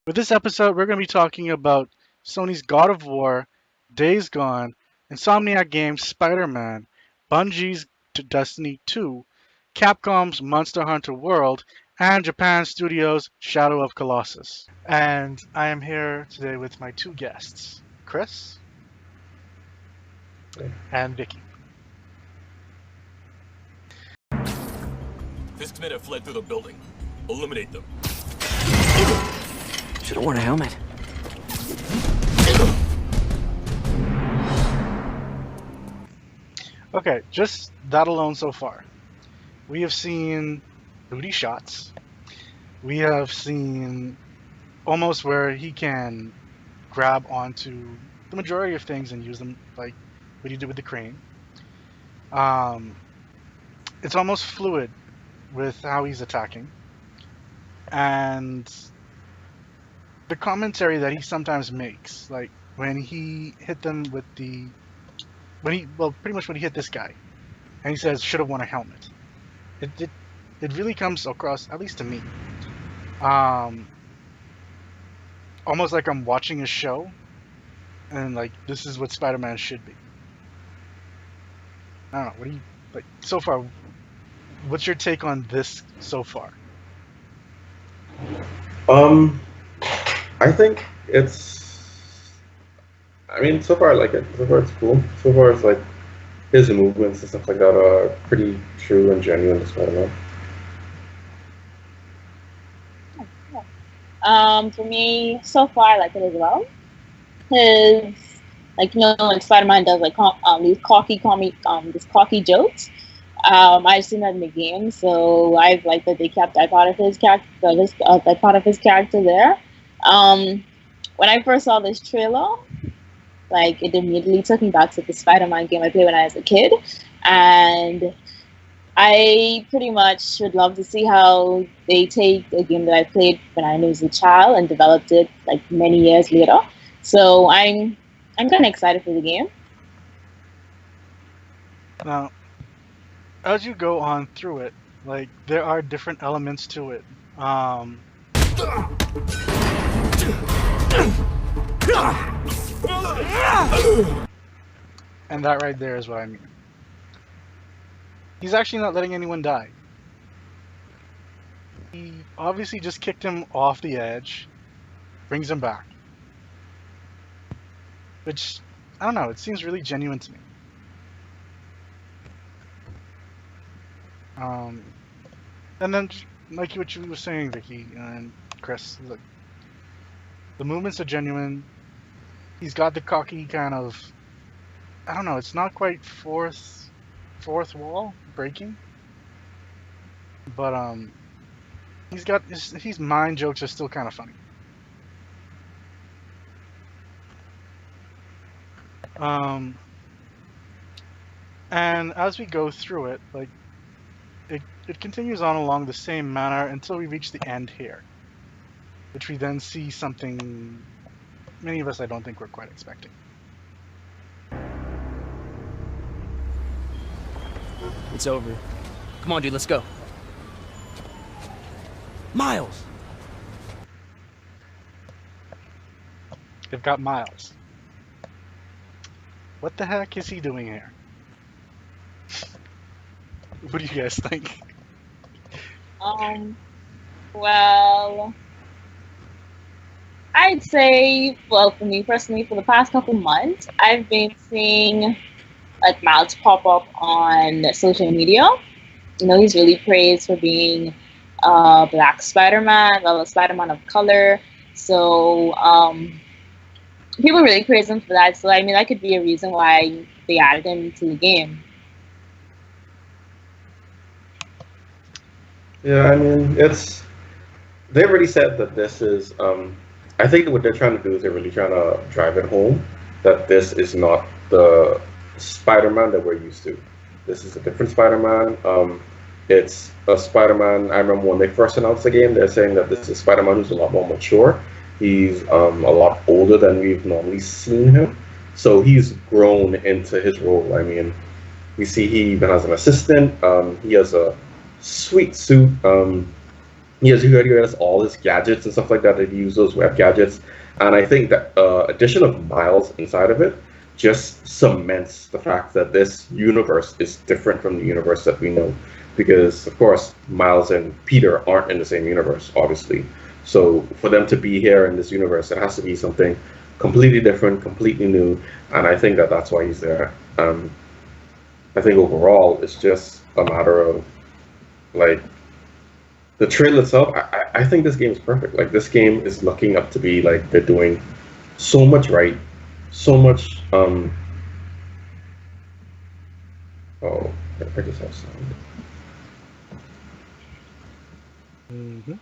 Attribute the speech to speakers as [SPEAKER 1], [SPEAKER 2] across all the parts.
[SPEAKER 1] With this episode, we're going to be talking about Sony's God of War, Days Gone, Insomniac Games' Spider-Man, Bungie's Destiny 2, Capcom's Monster Hunter World, and Japan Studios' Shadow of Colossus. And I am here today with my two guests, Chris and Vicky.
[SPEAKER 2] Fiskmen have fled through the building. Eliminate them.
[SPEAKER 3] Should have worn a helmet.
[SPEAKER 1] Okay, just that alone so far. We have seen booty shots. We have seen almost where he can grab onto the majority of things and use them like what he did with the crane. It's almost fluid with how he's attacking. And the commentary that he sometimes makes, like when he hit them with pretty much when he hit this guy, and he says should have worn a helmet. It really comes across, at least to me, almost like I'm watching a show, and like this is what Spider-Man should be. I don't know. What do you like so far? What's your take on this so far?
[SPEAKER 4] I think so far I like it. So far it's cool. So far it's like his movements and stuff like that are pretty true and genuine to Spider-Man.
[SPEAKER 5] For me, so far I like it as well. His, like Spider-Man does these cocky jokes. I've seen that in the game, so I've liked that they kept that part of his character, that part of his character there. When I first saw this trailer, like it immediately took me back to the Spider-Man game I played when I was a kid, and I pretty much would love to see how they take a game that I played when I was a child and developed it like many years later. So I'm kind of excited for the game.
[SPEAKER 1] Now, as you go on through it, like there are different elements to it. And that right there is what I mean. He's actually not letting anyone die. He obviously just kicked him off the edge, brings him back. Which, I don't know, it seems really genuine to me. And then, like what you were saying, Vicky and Chris, like, the movements are genuine. He's got the cocky kind of, I don't know, it's not quite fourth wall breaking, but he's got his mind jokes are still kind of funny. And as we go through it, like it continues on along the same manner until we reach the end here, which we then see something many of us I don't think we're quite expecting.
[SPEAKER 3] It's over. Come on, dude, let's go. Miles!
[SPEAKER 1] They've got Miles. What the heck is he doing here? What do you guys think?
[SPEAKER 5] Well, I'd say, well, for me personally, for the past couple months, I've been seeing like Miles pop up on social media. You know, he's really praised for being a Black Spider-Man, well, a Spider-Man of color. So people really praise him for that. So I mean, that could be a reason why they added him to the game.
[SPEAKER 4] Yeah, I mean they already said that this is I think what they're trying to do is they're really trying to drive it home that this is not the Spider-Man that we're used to. This is a different Spider-Man. It's a Spider-Man. I remember when they first announced the game, they're saying that this is Spider-Man who's a lot more mature. He's a lot older than we've normally seen him. So he's grown into his role. I mean, we see he even has an assistant. He has a sweet suit. He already has all his gadgets and stuff like that. That he uses those web gadgets, and I think that addition of Miles inside of it just cements the fact that this universe is different from the universe that we know, because of course Miles and Peter aren't in the same universe, obviously. So for them to be here in this universe, it has to be something completely different, completely new, and I think that that's why he's there. I think overall it's just a matter of like the trailer itself. I think this game is perfect. Like this game is looking up to be like they're doing so much right, so much. Oh, I just have sound.
[SPEAKER 1] Mm-hmm.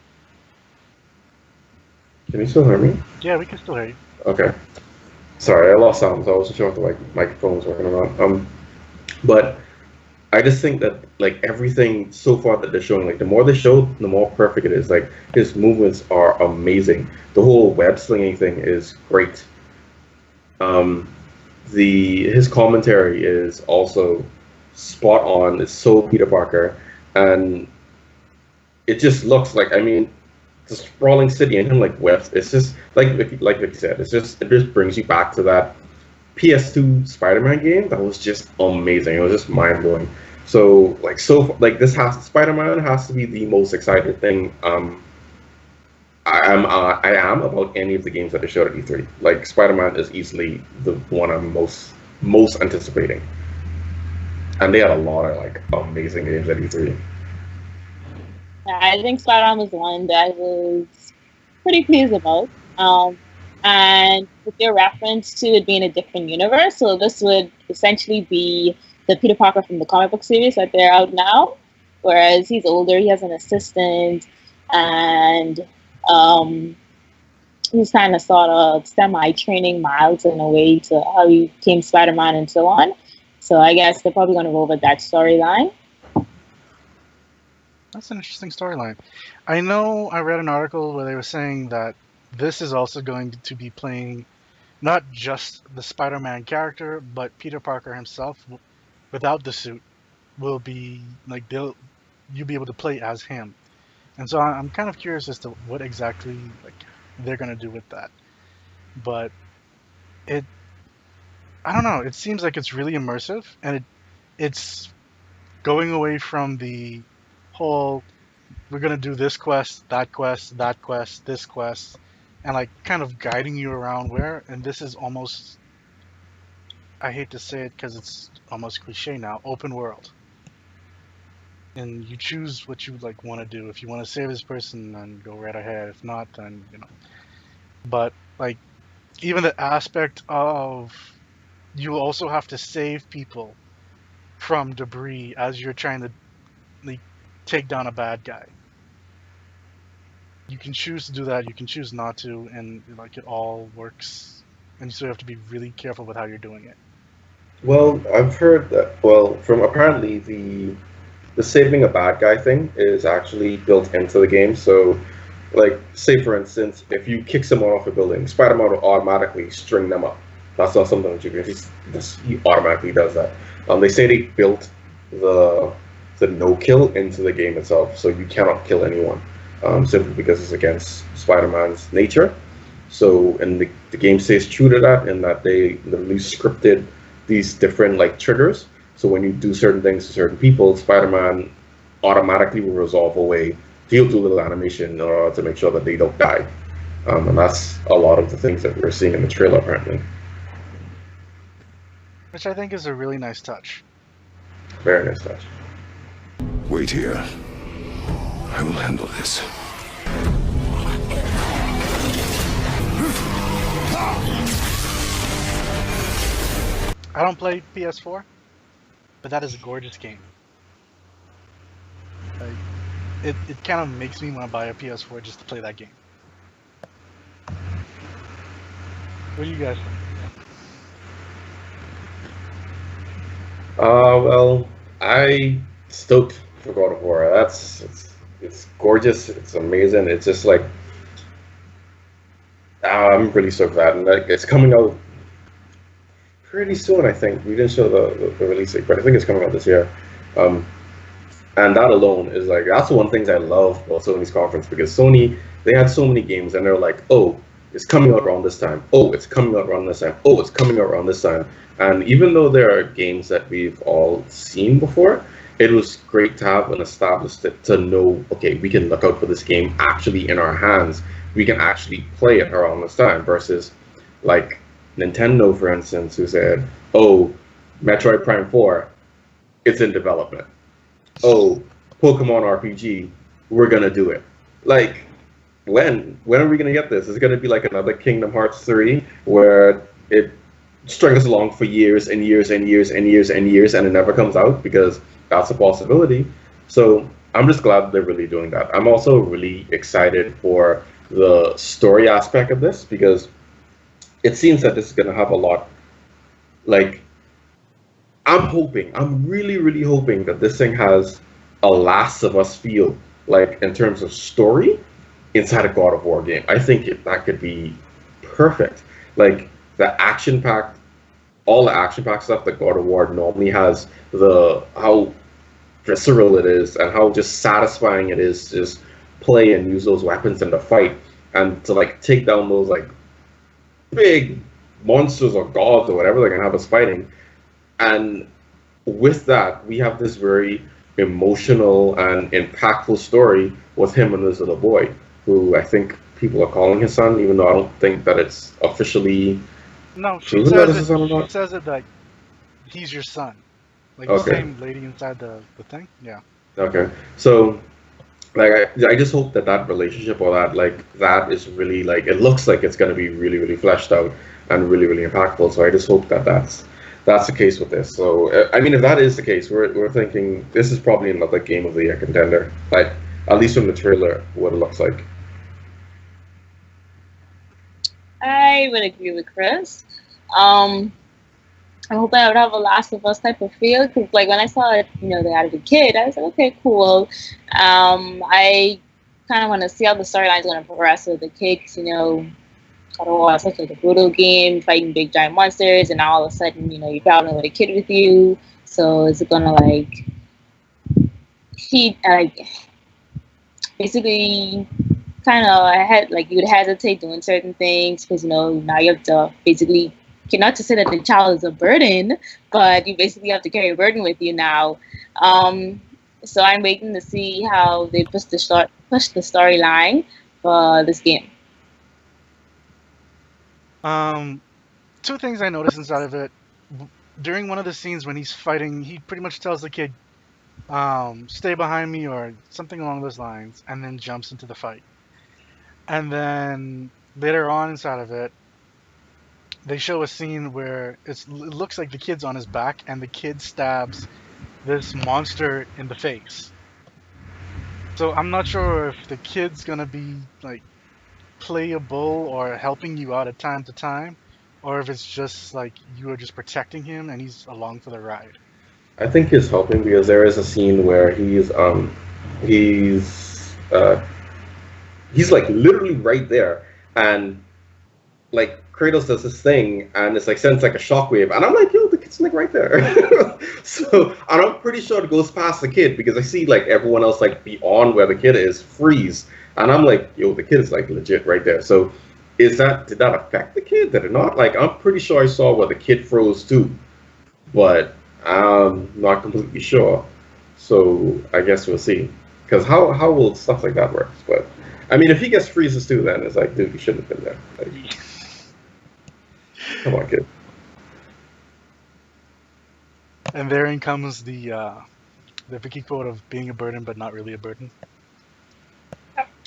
[SPEAKER 4] Can you still hear me?
[SPEAKER 1] Yeah, we can still hear you.
[SPEAKER 4] Okay. Sorry, I lost sound, so I wasn't sure if the like microphone was working or not. But I just think that like everything so far that they're showing, like the more they show, the more perfect it is. Like his movements are amazing. The whole web slinging thing is great. His commentary is also spot on. It's so Peter Parker, and it just looks like, I mean, the sprawling city and him like webs. It's just like Vicky said. It just brings you back to that PS2 Spider-Man game that was just amazing. It was just mind-blowing. So this Spider-Man has to be the most excited thing I am about any of the games that they showed at E3. Like Spider-Man is easily the one I'm most anticipating. And they had a lot of like amazing games at E3.
[SPEAKER 5] I think Spider-Man was the one that I was pretty pleased about. And with their reference to it being a different universe, so this would essentially be the Peter Parker from the comic book series that they're out now, whereas he's older, he has an assistant, and he's kind of sort of semi-training Miles in a way to how he became Spider-Man and so on. So I guess they're probably going to go over that storyline.
[SPEAKER 1] That's an interesting storyline. I know I read an article where they were saying that this is also going to be playing not just the Spider-Man character, but Peter Parker himself without the suit will be like you'll be able to play as him. And so I'm kind of curious as to what exactly like they're gonna do with that. But I don't know. It seems like it's really immersive, and it's going away from the whole we're gonna do this quest, that quest, that quest, this quest, and like kind of guiding you around where. And this is almost, I hate to say it because it's almost cliche now, open world. And you choose what you like want to do. If you want to save this person, then go right ahead. If not, then But like even the aspect of you also have to save people from debris as you're trying to like take down a bad guy. You can choose to do that, you can choose not to, and like it all works, and so you have to be really careful with how you're doing it.
[SPEAKER 4] Well, I've heard that. Well, from apparently the saving a bad guy thing is actually built into the game. So, like, say for instance, if you kick someone off a building, Spider-Man will automatically string them up. That's not something that you can. He automatically does that. They say they built the no kill into the game itself, so you cannot kill anyone. Simply because it's against Spider-Man's nature. So, and the game stays true to that, in that they literally scripted these different like triggers. So when you do certain things to certain people, Spider-Man automatically will resolve away, he'll do a little animation in order to make sure that they don't die. And that's a lot of the things that we're seeing in the trailer apparently.
[SPEAKER 1] Which I think is a really nice touch.
[SPEAKER 4] Very nice touch.
[SPEAKER 6] Wait here. I will handle this.
[SPEAKER 1] I don't play PS4, but that is a gorgeous game. Like, it kind of makes me want to buy a PS4 just to play that game. What do you guys think?
[SPEAKER 4] Well, I stoked for God of War. It's gorgeous. It's amazing. It's just like I'm really stoked for that, and like it's coming out pretty soon. I think we didn't show the release date, but I think it's coming out this year. And that alone is like, that's one of the things I love about Sony's conference, because Sony, they had so many games and they're like, oh, it's coming out around this time. Oh, it's coming out around this time. Oh, it's coming out around this time. And even though there are games that we've all seen before, it was great to have an established to know, okay, we can look out for this game actually in our hands. We can actually play it around this time, versus like Nintendo, for instance, who said, oh, Metroid Prime 4, it's in development. Oh, Pokemon RPG, we're gonna do it. Like, when are we gonna get this? Is it gonna be like another Kingdom Hearts 3 where it strings along for years and years and years and years and years and it never comes out? Because that's a possibility. So I'm just glad they're really doing that. I'm also really excited for the story aspect of this, because it seems that this is gonna have a lot, like, I'm really, really hoping that this thing has a Last of Us feel, like, in terms of story, inside a God of War game. I think that could be perfect. Like, the action-packed, all the action-packed stuff that God of War normally has, how visceral it is, and how just satisfying it is to just play and use those weapons in the fight, and to, like, take down those, like, big monsters or gods or whatever they're gonna have us fighting. And with that, we have this very emotional and impactful story with him and this little boy, who I think people are calling his son, even though I don't think that it's officially
[SPEAKER 1] No, she
[SPEAKER 4] proven that it's his
[SPEAKER 1] says
[SPEAKER 4] son or
[SPEAKER 1] it.
[SPEAKER 4] not.
[SPEAKER 1] She says it like he's your son, like
[SPEAKER 4] Okay.
[SPEAKER 1] the same lady inside the thing. Yeah.
[SPEAKER 4] Okay, so like I just hope that that relationship, or that, like, that is really, like, it looks like it's going to be really, really fleshed out and really, really impactful. So I just hope that that's the case with this. So I mean, if that is the case, we're thinking this is probably another Game of the Year contender, like, at least from the trailer, what it looks like.
[SPEAKER 5] I would agree with Chris. I'm hoping I would have a Last of Us type of feel, because like when I saw it, they added a kid, I was like, okay, cool. I kind of want to see how the storyline is going to progress with the kid, because God of War is such like a brutal game, fighting big giant monsters, and now all of a sudden, you're traveling with a kid with you. So is it gonna basically kind of you would hesitate doing certain things, because now you have to basically, not to say that the child is a burden, but you basically have to carry a burden with you now. So I'm waiting to see how they push the storyline for this game.
[SPEAKER 1] Two things I noticed inside of it. During one of the scenes when he's fighting, he pretty much tells the kid, stay behind me or something along those lines, and then jumps into the fight. And then later on inside of it, they show a scene where it looks like the kid's on his back and the kid stabs this monster in the face. So I'm not sure if the kid's gonna be like playable or helping you out at time to time, or if it's just like you are just protecting him and he's along for the ride.
[SPEAKER 4] I think he's helping, because there is a scene where he's like literally right there, and like Kratos does this thing, and it's like sends like a shockwave, and I'm like, yo, the kid's like right there. So, and I'm pretty sure it goes past the kid, because I see like everyone else like beyond where the kid is freeze, and I'm like, yo, the kid is like legit right there. So did that affect the kid? Did it not? Like, I'm pretty sure I saw where the kid froze too, but I'm not completely sure. So I guess we'll see, because how will stuff like that work? But I mean, if he gets freezes too, then it's like, dude, you shouldn't have been there. Like, come on, kid.
[SPEAKER 1] And therein comes the Vicky quote of being a burden but not really a burden.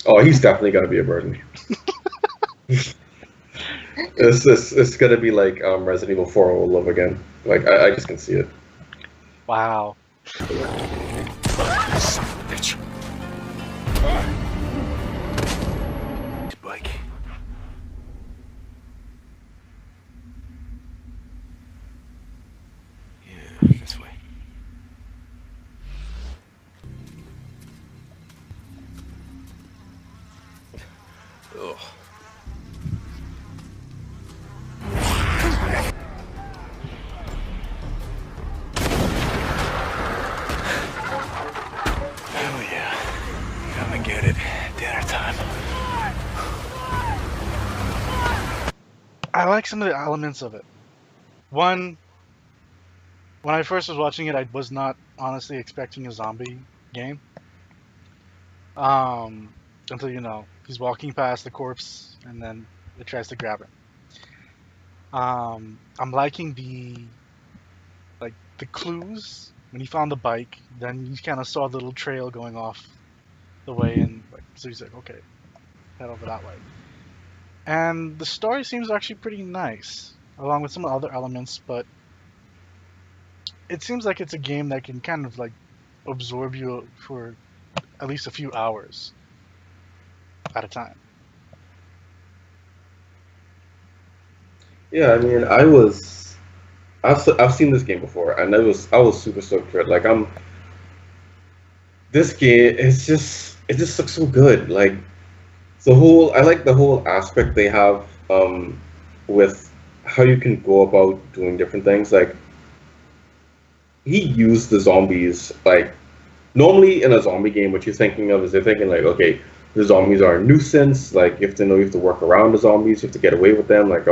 [SPEAKER 4] Oh, he's definitely gonna be a burden. It's gonna be like Resident Evil 4 all over again. Like, I just can see it.
[SPEAKER 1] Wow.
[SPEAKER 6] Son of a bitch. Bike. Yeah, this way. Ugh.
[SPEAKER 1] I like some of the elements of it. One, when I first was watching it, I was not honestly expecting a zombie game. Um, until he's walking past the corpse and then it tries to grab him. I'm liking the clues when he found the bike. Then you kind of saw the little trail going off the way, and so he's like, okay, head over that way. And the story seems actually pretty nice, along with some other elements, but it seems like it's a game that can kind of like absorb you for at least a few hours at a time.
[SPEAKER 4] Yeah, I mean, I've seen this game before, and I was super stoked for it. Like this game, it just looks so good. Like I like the whole aspect they have with how you can go about doing different things. Like he used the zombies like normally in a zombie game, what you're thinking of is they're thinking like, okay, the zombies are a nuisance. Like you have to know you have to work around the zombies, you have to get away with them. Like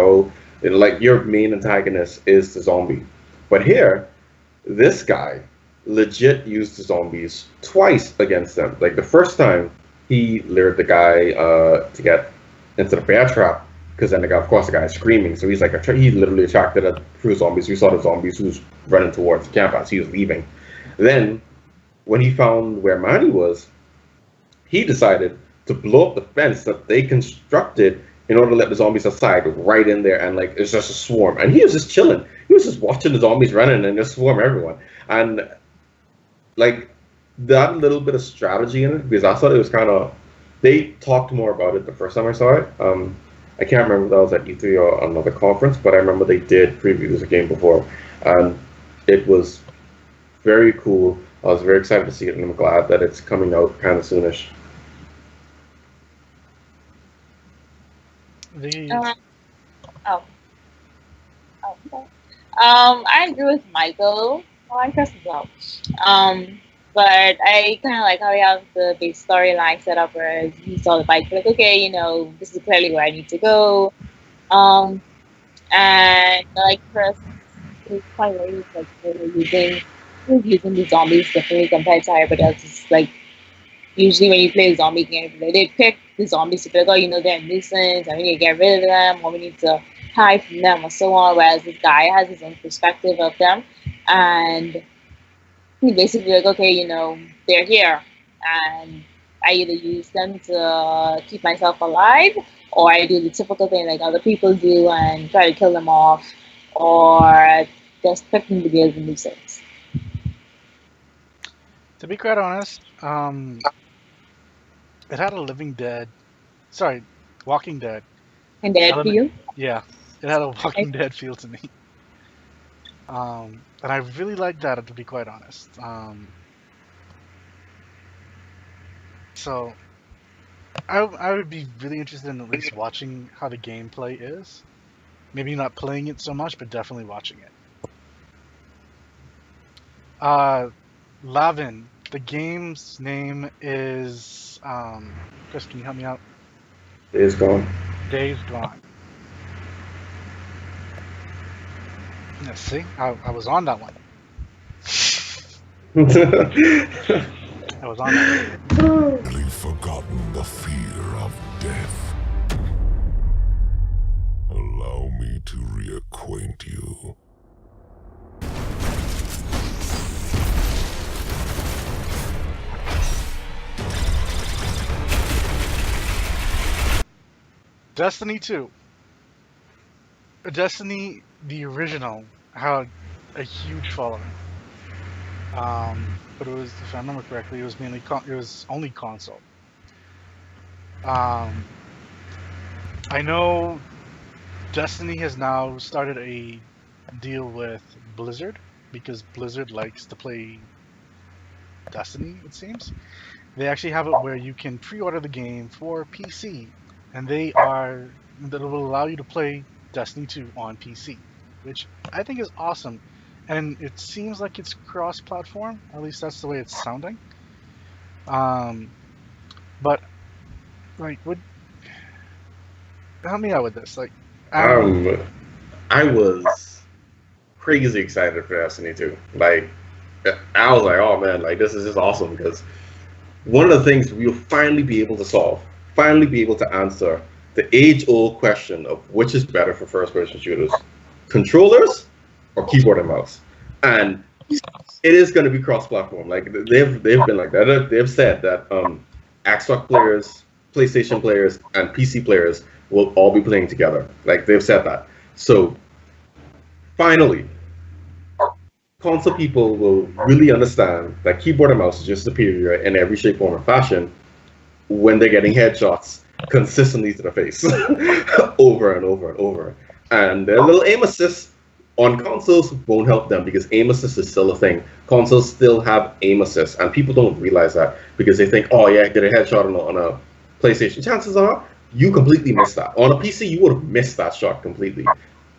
[SPEAKER 4] like your main antagonist is the zombie. But here, this guy legit used the zombies twice against them. Like the first time, he lured the guy to get into the bear trap because then of course the guy is screaming. So he's like he literally attracted a crew of zombies. We saw the zombies who was running towards the camp as he was leaving. Then when he found where Manny was, he decided to blow up the fence that they constructed in order to let the zombies outside right in there, and like it's just a swarm. And he was just chilling. He was just watching the zombies running and just swarm everyone. And like that little bit of strategy in it, because I thought it was kind of. They talked more about it the first time I saw it. I can't remember if that was at E3 or another conference, but I remember they did preview the game before, and it was very cool. I was very excited to see it, and I'm glad that it's coming out kind of soonish.
[SPEAKER 5] Oh, okay. I agree with Michael. Well, I Chris as well. But I kind of like how we have the big storyline set up where he saw the bike, like, okay, this is clearly where I need to go. And like Chris, his point where he's like using the zombies differently compared to everybody else. It's like usually when you play a zombie game, they pick the zombies to be like, oh, they're a nuisance, and we need to get rid of them, or we need to hide from them, or so on. Whereas this guy has his own perspective of them, and he basically like, okay, they're here, and I either use them to keep myself alive, or I do the typical thing like other people do and try to kill them off, or just pick them to be as a nuisance.
[SPEAKER 1] To be quite honest, it had a Walking Dead.
[SPEAKER 5] And dead for you?
[SPEAKER 1] Yeah, it had a Walking Dead feel to me. And I really liked that, to be quite honest. So I would be really interested in at least watching how the gameplay is. Maybe not playing it so much, but definitely watching it. Lavin, the game's name is Chris, can you help me out?
[SPEAKER 4] Days Gone.
[SPEAKER 1] Days Gone. Yeah, see, I was on that one. I was on that one.
[SPEAKER 6] Really forgotten the fear of death. Allow me to reacquaint you.
[SPEAKER 1] Destiny 2. Destiny, the original, had a huge following. But it was, if I remember correctly, it was mainly it was only console. I know Destiny has now started a deal with Blizzard because Blizzard likes to play Destiny, it seems. They actually have it where you can pre-order the game for PC, and that will allow you to play Destiny 2 on PC, which I think is awesome. And it seems like it's cross-platform, at least that's the way it's sounding. But like, help me out with this. Like, Um,
[SPEAKER 4] I was crazy excited for Destiny 2. Like, I was like, oh man, like this is just awesome because one of the things we'll finally be able to solve, finally be able to answer the age-old question of which is better for first-person shooters, controllers or keyboard and mouse. And it is going to be cross-platform. Like they've been like that. They've said that Xbox players, PlayStation players, and PC players will all be playing together. Like they've said that. So finally, console people will really understand that keyboard and mouse is just superior in every shape, form, or fashion when they're getting headshots consistently to the face over and over and over. And their little aim assist on consoles won't help them because aim assist is still a thing. Consoles still have aim assist, and people don't realize that because they think, oh yeah, I did a headshot on a PlayStation. Chances are you completely missed that. On a PC, you would have missed that shot completely.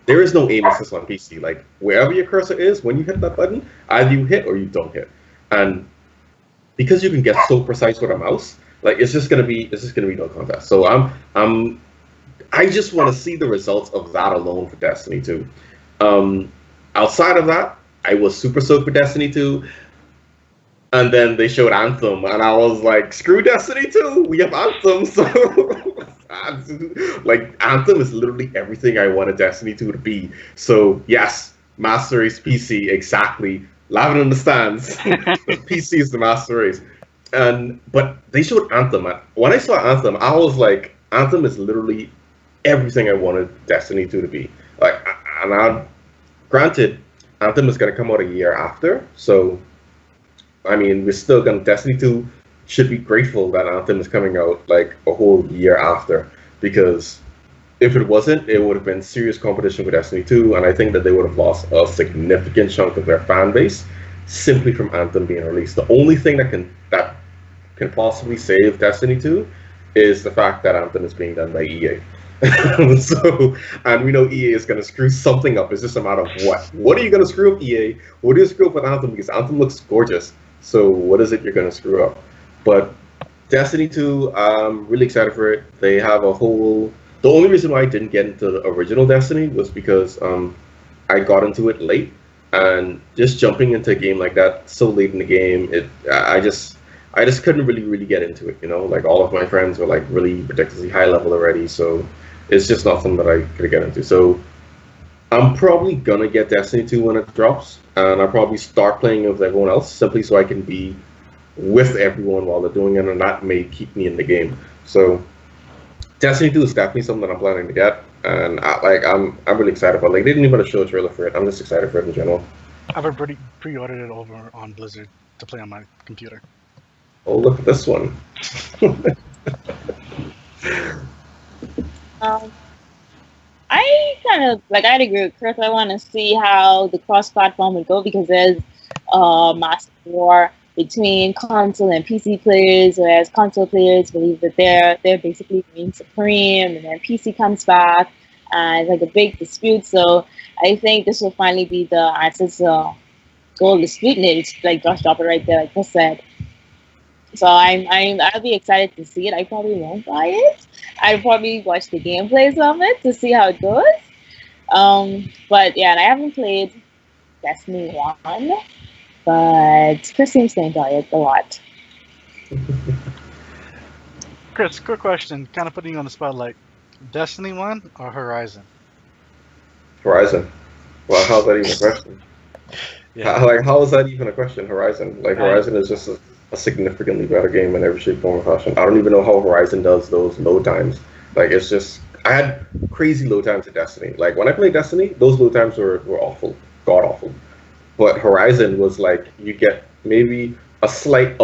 [SPEAKER 4] There is no aim assist on PC. Like wherever your cursor is, when you hit that button, either you hit or you don't hit. And because you can get so precise with a mouse, like it's just gonna be no contest. So I just want to see the results of that alone for Destiny 2. Outside of that, I was super stoked for Destiny 2. And then they showed Anthem, and I was like, screw Destiny 2, we have Anthem, so... like, Anthem is literally everything I wanted Destiny 2 to be. So, yes, Master Race PC, exactly. Lavin understands. PC is the Master Race. But they showed Anthem. When I saw Anthem, I was like, Anthem is literally everything I wanted Destiny 2 to be. Like, granted, Anthem is going to come out a year after, so... I mean, we're still gonna. Destiny 2 should be grateful that Anthem is coming out like a whole year after, because if it wasn't, it would have been serious competition with Destiny 2, and I think that they would have lost a significant chunk of their fan base simply from Anthem being released. The only thing that can possibly save Destiny 2 is the fact that Anthem is being done by EA. So, and we know EA is going to screw something up. It's just a matter of what. What are you going to screw up, EA? What do you screw up with Anthem? Because Anthem looks gorgeous. So what is it you're going to screw up? But Destiny 2, I'm really excited for it. They have a whole... The only reason why I didn't get into the original Destiny was because I got into it late. And just jumping into a game like that so late in the game, I just couldn't really get into it. You know, like all of my friends were like really ridiculously high level already. So it's just not something that I could get into. So I'm probably gonna get Destiny 2 when it drops, and I'll probably start playing with everyone else simply so I can be with everyone while they're doing it, and that may keep me in the game. So Destiny 2 is definitely something that I'm planning to get, and I'm really excited about it. Like they didn't even show a trailer for it. I'm just excited for it in general.
[SPEAKER 1] I've already pre-ordered it over on Blizzard to play on my computer.
[SPEAKER 4] Oh, look at this one.
[SPEAKER 5] I kind of I'd agree with Chris. I want to see how the cross-platform would go because there's massive war between console and PC players, whereas console players believe that they're basically being supreme, and then PC comes back, and it's like a big dispute. So I think this will finally be the answer to goal dispute. It's like Josh dropped it right there, like Chris said. So I'll be excited to see it. I probably won't buy it. I'll probably watch the gameplays of it to see how it goes. But yeah, and I haven't played Destiny 1, but Chris seems to enjoy it a lot.
[SPEAKER 1] Chris, quick question, kind of putting you on the spotlight. Destiny 1 or Horizon?
[SPEAKER 4] Horizon. Well, how's that even a question?
[SPEAKER 1] Yeah.
[SPEAKER 4] How is that even a question? Horizon. Like Horizon is just a significantly better game in every shape, form, or fashion. I don't even know how Horizon does those load times. Like, it's just... I had crazy load times at Destiny. Like, when I played Destiny, those load times were awful. God-awful. But Horizon was like, you get maybe a slight,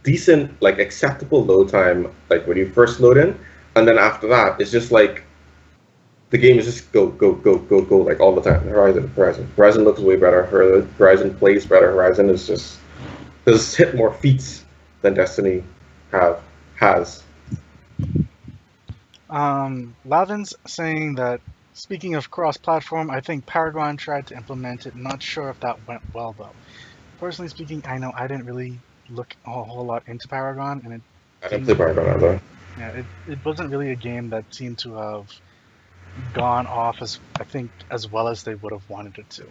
[SPEAKER 4] decent, like, acceptable load time, like, when you first load in. And then after that, it's just like... The game is just go, like, all the time. Horizon. Horizon looks way better. Horizon plays better. Horizon is just... Has hit more feats than Destiny has.
[SPEAKER 1] Lavin's saying that, speaking of cross-platform, I think Paragon tried to implement it. Not sure if that went well, though. Personally speaking, I know I didn't really look a whole lot into Paragon, and
[SPEAKER 4] I didn't play Paragon either.
[SPEAKER 1] Yeah, it wasn't really a game that seemed to have gone off as I think as well as they would have wanted it to.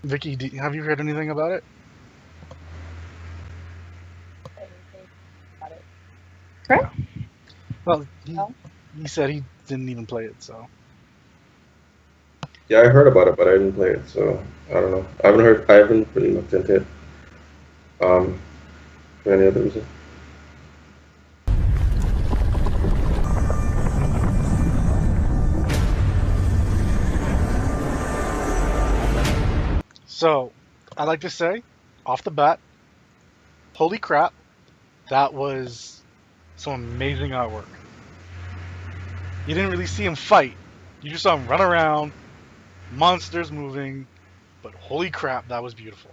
[SPEAKER 1] Vicky, have you heard anything about it?
[SPEAKER 5] Got it. Correct?
[SPEAKER 1] Well,
[SPEAKER 5] No.
[SPEAKER 1] he said he didn't even play it, so.
[SPEAKER 4] Yeah, I heard about it, but I didn't play it, so I don't know. I haven't really looked into it. For any other reason.
[SPEAKER 1] So, I like to say, off the bat, holy crap, that was some amazing artwork. You didn't really see him fight. You just saw him run around, monsters moving, but holy crap, that was beautiful.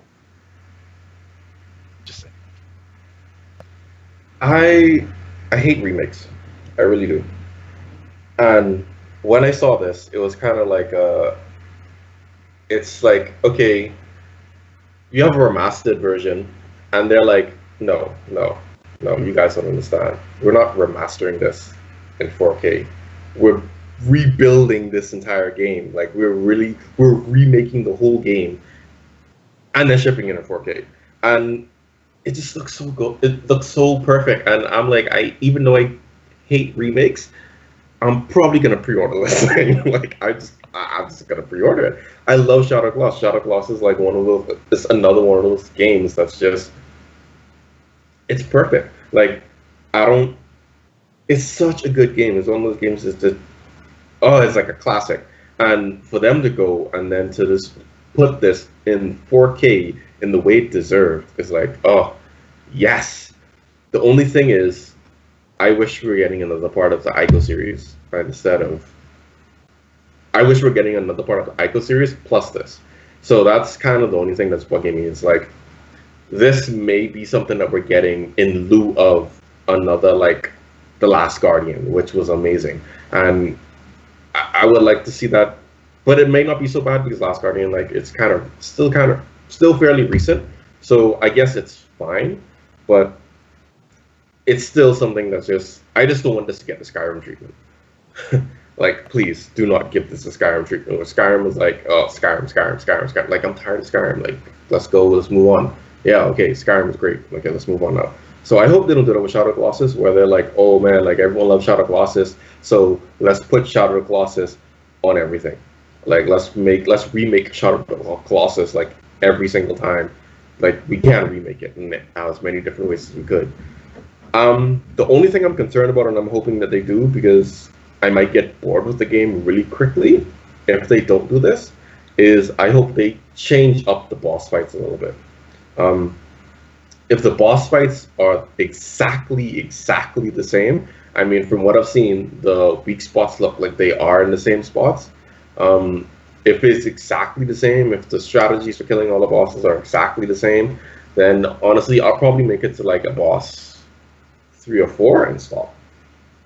[SPEAKER 1] Just saying.
[SPEAKER 4] I hate remakes. I really do. And when I saw this, it was kind of like it's like, okay, you have a remastered version, and they're like, no, you guys don't understand. We're not remastering this in 4K. We're rebuilding this entire game. Like we're remaking the whole game, and then shipping it in 4K. And it just looks so good. It looks so perfect. And I'm like, even though I hate remakes, I'm probably gonna pre-order this thing. Like I'm just gonna pre-order it. I love Shadow Colossus. Shadow Colossus is like one of those. It's another one of those games that's just. It's perfect. Like I don't. It's such a good game. It's one of those games that's just. Oh, it's like a classic. And for them to go and then to just put this in 4K in the way it deserved is like, oh, yes. The only thing is, I wish we were getting another part of the Ico series, right? Instead of, I wish we were getting another part of the Ico series plus this. So that's kind of the only thing that's bugging me. It's like, this may be something that we're getting in lieu of another, like, The Last Guardian, which was amazing. And I would like to see that, but it may not be so bad because Last Guardian, like, it's still fairly recent. So I guess it's fine, but it's still something that's just, I just don't want this to get the Skyrim treatment. Like, please do not give this a Skyrim treatment. Where Skyrim is like, oh, Skyrim. Like, I'm tired of Skyrim. Like, let's go, let's move on. Yeah, okay, Skyrim is great. Okay, let's move on now. So I hope they don't do that with Shadow Colossus, where they're like, oh man, like everyone loves Shadow Colossus, so let's put Shadow Colossus on everything. Like let's remake Shadow Colossus like every single time. Like we can remake it in as many different ways as we could. The only thing I'm concerned about, and I'm hoping that they do, because I might get bored with the game really quickly if they don't do this, is I hope they change up the boss fights a little bit. If the boss fights are exactly the same, I mean, from what I've seen, the weak spots look like they are in the same spots. If it's exactly the same, if the strategies for killing all the bosses are exactly the same, then honestly, I'll probably make it to like a boss 3 or 4 and stop.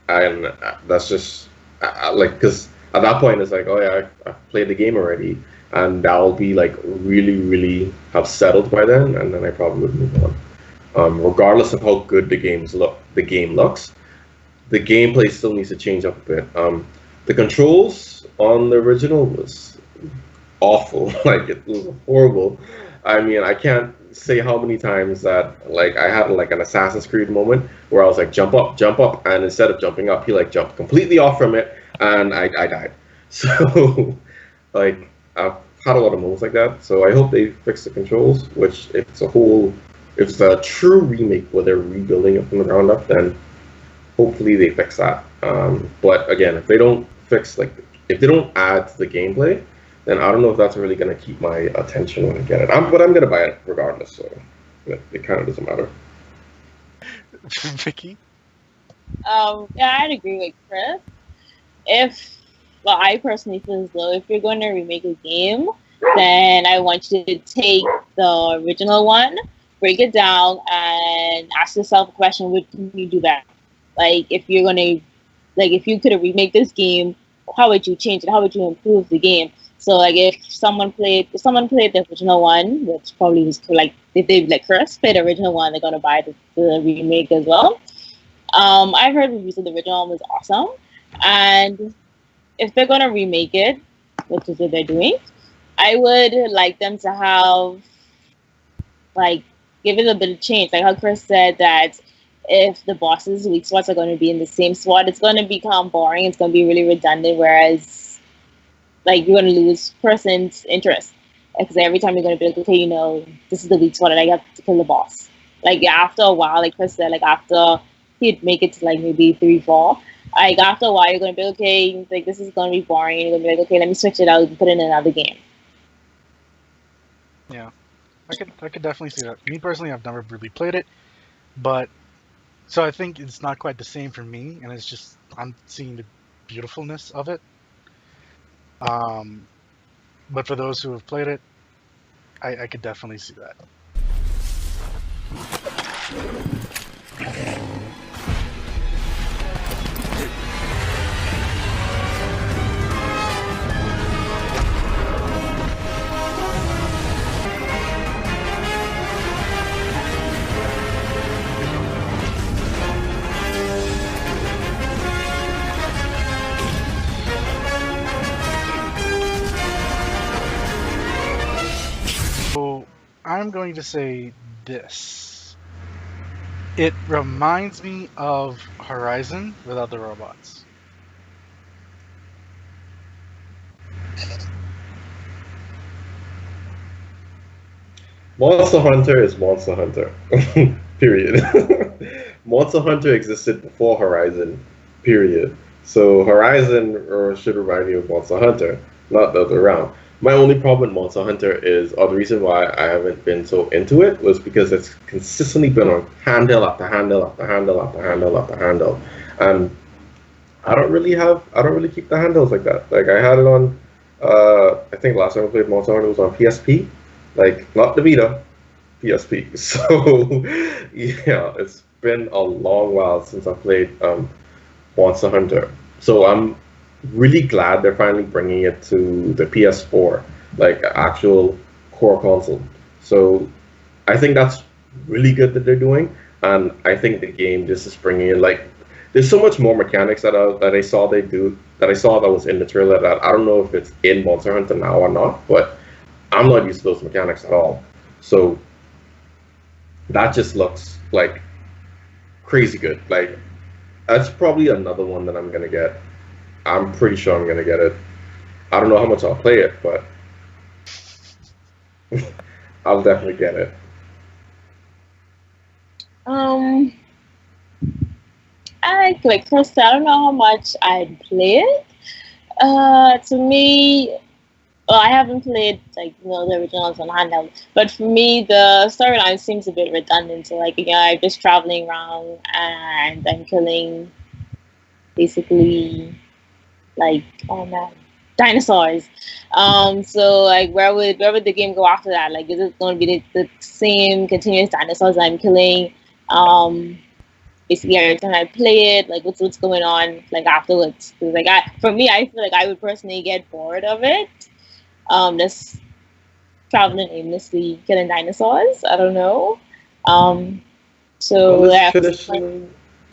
[SPEAKER 4] And that's just like, because at that point it's like, oh yeah, I've played the game already, and that'll be like really have settled by then, and then I probably would move on. Regardless of how good the game looks, the gameplay still needs to change up a bit. The controls on the original was awful. Like it was horrible. I mean, I can't say how many times that like I had like an Assassin's Creed moment where I was like jump up, and instead of jumping up, he like jumped completely off from it, and I died. So like I've had a lot of moments like that. So I hope they fix the controls. Which if it's a true remake where they're rebuilding it from the ground up, then hopefully they fix that. But again, if they don't fix, like, if they don't add to the gameplay, then I don't know if that's really going to keep my attention when I get it. But I'm going to buy it regardless, so it kind of doesn't matter.
[SPEAKER 1] Vicky?
[SPEAKER 5] Yeah, I'd agree with Chris. I personally feel as though if you're going to remake a game, then I want you to take the original one, break it down, and ask yourself a question: what can you do better? Like, if you could have remade this game, how would you change it? How would you improve the game? So, like, if someone played the original one, which probably was like, if they like Chris played the original one, they're gonna buy the remake as well. I've heard reviews of the original was awesome, and if they're gonna remake it, which is what they're doing, I would like them to have like give it a bit of change. Like how Chris said that if the bosses' weak spots are going to be in the same spot, it's going to become boring. It's going to be really redundant. Whereas, like you're going to lose person's interest because every time you're going to be like, okay, you know, this is the weak spot, and I have to kill the boss. Like after a while, like Chris said, like after he'd make it to like maybe 3-4. Like after a while, you're gonna be okay. Like this is gonna be boring. You're gonna be like, okay, let me switch it out and put it in another game.
[SPEAKER 1] Yeah, I could definitely see that. Me personally, I've never really played it, but so I think it's not quite the same for me, and it's just I'm seeing the beautifulness of it. But for those who have played it, I could definitely see that. So I'm going to say this. It reminds me of Horizon without the robots.
[SPEAKER 4] Monster Hunter is Monster Hunter. Period. Monster Hunter existed before Horizon. Period. So Horizon should remind me of Monster Hunter, not the other way around. My only problem with Monster Hunter is, or the reason why I haven't been so into it, was because it's consistently been on handle after handle after handle after handle after handle, and I don't really keep the handles like that. Like I had it on, I think last time I played Monster Hunter was on PSP, like not the Vita, PSP. So yeah, it's been a long while since I played Monster Hunter. So I'm really glad they're finally bringing it to the PS4, like actual core console. So I think that's really good that they're doing, and I think the game just is bringing in like there's so much more mechanics that I saw they do that I saw that was in the trailer that I don't know if it's in Monster Hunter now or not, but I'm not used to those mechanics at all. So that just looks like crazy good. Like that's probably another one that I'm gonna get. I'm pretty sure I'm gonna get it. I don't know how much I'll play it, but I'll definitely get it.
[SPEAKER 5] I like first, I don't know how much I'd play it. To me, well, I haven't played like the originals on handheld, but for me, the storyline seems a bit redundant. So like I'm just traveling around and I'm killing basically like dinosaurs. So like where would the game go after that? Like is it going to be the same continuous dinosaurs I'm killing? Basically every time I play it, like what's going on like afterwards? 'Cause, like for me, I feel like I would personally get bored of it. Just traveling aimlessly killing dinosaurs. I don't know. So
[SPEAKER 4] Well,
[SPEAKER 5] yeah.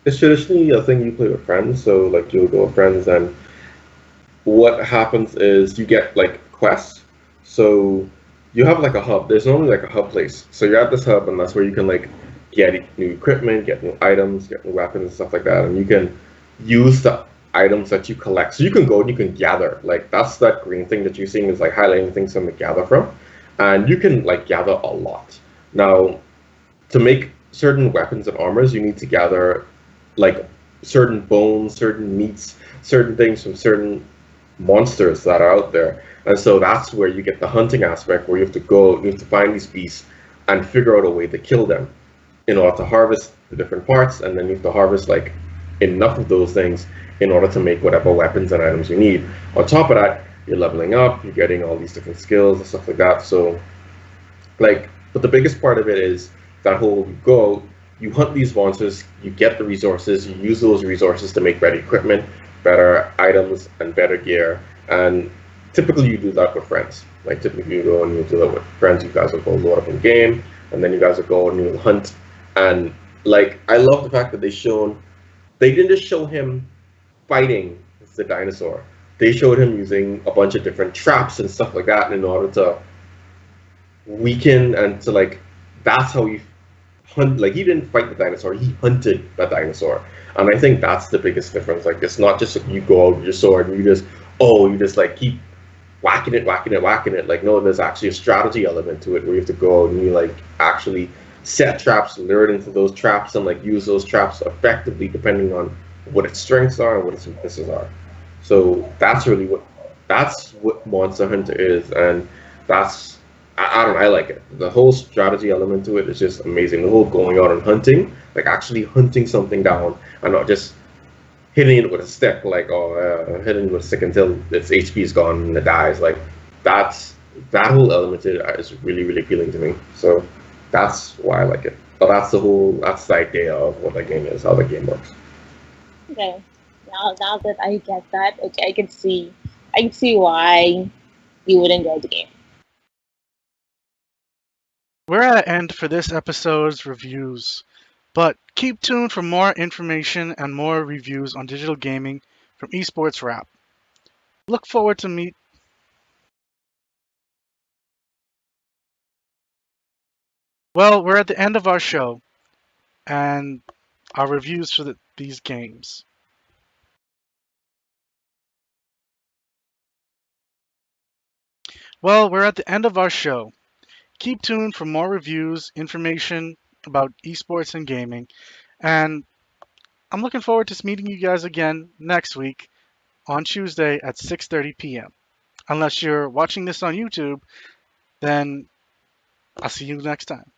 [SPEAKER 4] it's traditionally a thing you play with friends. So like you'll go with friends, and what happens is you get like quests. So you have like a hub. There's normally like a hub place. So you're at this hub, and that's where you can like get new equipment, get new items, get new weapons and stuff like that. And you can use the items that you collect. So you can go and you can gather. Like that's that green thing that you're seeing is like highlighting things from the gather from. And you can like gather a lot. Now, to make certain weapons and armors, you need to gather like certain bones, certain meats, certain things from certain monsters that are out there. And so that's where you get the hunting aspect, where you have to go, you have to find these beasts and figure out a way to kill them in order to harvest the different parts, and then you have to harvest like enough of those things in order to make whatever weapons and items you need. On top of that, you're leveling up, you're getting all these different skills and stuff like that. So like, but the biggest part of it is that whole you hunt these monsters, you get the resources, you use those resources to make better equipment, better items, and better gear. And typically you do that with friends. Like typically you go and you do that with friends, you guys will go load up in game, and then you guys will go and you'll hunt. And like, I love the fact that they've shown they didn't just show him fighting the dinosaur. They showed him using a bunch of different traps and stuff like that in order to weaken and to like. That's how he hunt. Like he didn't fight the dinosaur; he hunted the dinosaur. And I think that's the biggest difference. Like it's not just you go out with your sword and you just like keep whacking it, whacking it, whacking it. Like no, there's actually a strategy element to it where you have to go out and you like actually set traps, lure it into those traps, and like use those traps effectively depending on what its strengths are and what its weaknesses are. So that's really what Monster Hunter is, and that's I don't know, I like it. The whole strategy element to it is just amazing. The whole going out and hunting, like actually hunting something down, and not just hitting it with a stick, like hitting it with a stick until its HP is gone and it dies. Like that whole element to it is really really appealing to me. So that's why I like it. But that's the idea of what the game is, how the game works.
[SPEAKER 5] Okay. Now that I get that, okay, I can see why you would enjoy the game.
[SPEAKER 1] We're at an end for this episode's reviews, but keep tuned for more information and more reviews on digital gaming from Esports Wrap. Look forward to meet. Well, we're at the end of our show and our reviews for these games. Well, we're at the end of our show. Keep tuned for more reviews, information about esports and gaming, and I'm looking forward to meeting you guys again next week on Tuesday at 6:30 p.m. Unless you're watching this on YouTube, then I'll see you next time.